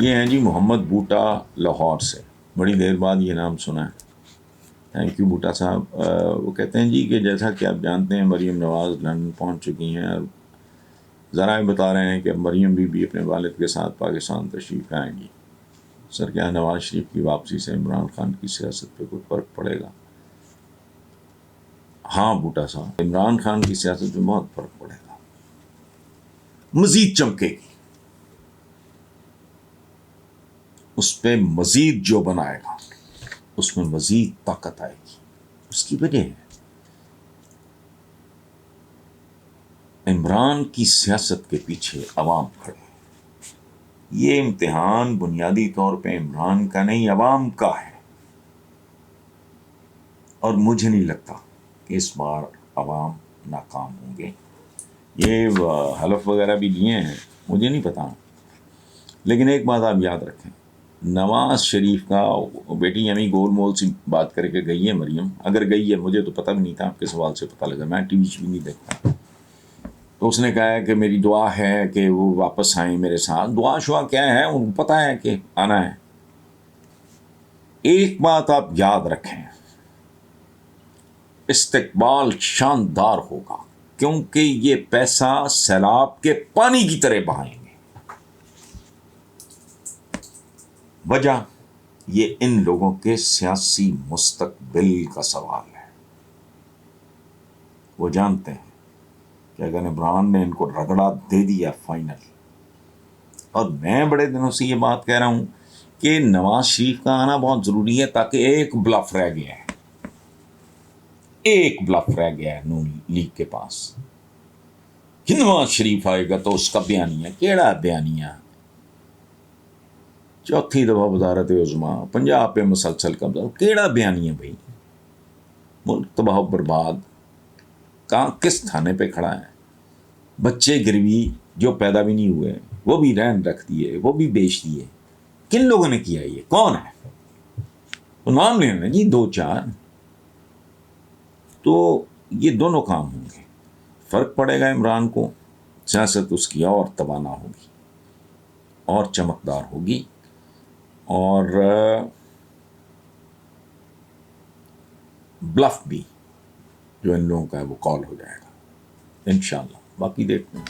ये हैं जी मोहम्मद बूटा लाहौर से, बड़ी देर बाद ये नाम सुना है। थैंक यू बूटा साहब। वो कहते हैं जी कि जैसा कि आप जानते हैं मरीम नवाज़ लंदन पहुंच चुकी हैं और ज़रा बता रहे हैं कि अब मरीम बीबी अपने वालिद के साथ पाकिस्तान तशरीफ़ आएंगी। सर क्या नवाज शरीफ की वापसी से इमरान खान की सियासत पे कोई फ़र्क पड़ेगा? हाँ बूटा साहब, इमरान खान की सियासत में बहुत फ़र्क पड़ेगा, मज़ीद चमकेगी, उस पर मज़ीद जो बनाएगा उसमें मज़ीद ताकत आएगी। उसकी वजह है इमरान की सियासत के पीछे अवाम खड़े। ये इम्तिहान बुनियादी तौर पे इमरान का नहीं अवाम का है, और मुझे नहीं लगता कि इस बार अवाम नाकाम होंगे। ये हलफ वगैरह भी लिए हैं, मुझे नहीं पता, लेकिन एक बात आप याद रखें, नवाज शरीफ का बेटी अमी गोल मोल सी बात करके गई है मरियम, अगर गई है मुझे तो पता भी नहीं था, आपके सवाल से पता लगा, मैं टीवी भी नहीं देखता। तो उसने कहा है कि मेरी दुआ है कि वो वापस आए मेरे साथ। दुआ शुआ क्या है, उनको पता है कि आना है। एक बात आप याद रखें, इस्तकबाल शानदार होगा, क्योंकि ये पैसा सैलाब के पानी की तरह बहाएंगे। वजह ये इन लोगों के सियासी मुस्तकबिल का सवाल है। वो जानते हैं कि अगर इमरान ने इनको रगड़ा दे दिया फाइनल, और मैं बड़े दिनों से ये बात कह रहा हूं कि नवाज शरीफ का आना बहुत जरूरी है, ताकि एक ब्लफ रह गया है, एक ब्लफ रह गया है नून लीग के पास कि नवाज शरीफ आएगा तो उसका बयानिया, केड़ा बयानिया, चौथी दफा वजारत उज़्मा, पंजाब पे मुसलसल कब्जा, केड़ा बयानिया भाई, मुल्क तबाह बर्बाद, कहाँ किस थाने पे खड़ा है, बच्चे गिरवी जो पैदा भी नहीं हुए वो भी रहन रख दिए, वो भी बेच दिए। किन लोगों ने किया, ये कौन है, तो नाम लेना जी दो चार, तो ये दोनों काम होंगे। फर्क पड़ेगा इमरान को, सियासत उसकी और तवाना होगी और चमकदार होगी, और ब्लफ भी जो इन लोगों का है वो कॉल हो जाएगा इंशाल्लाह। बाकी देखते हैं।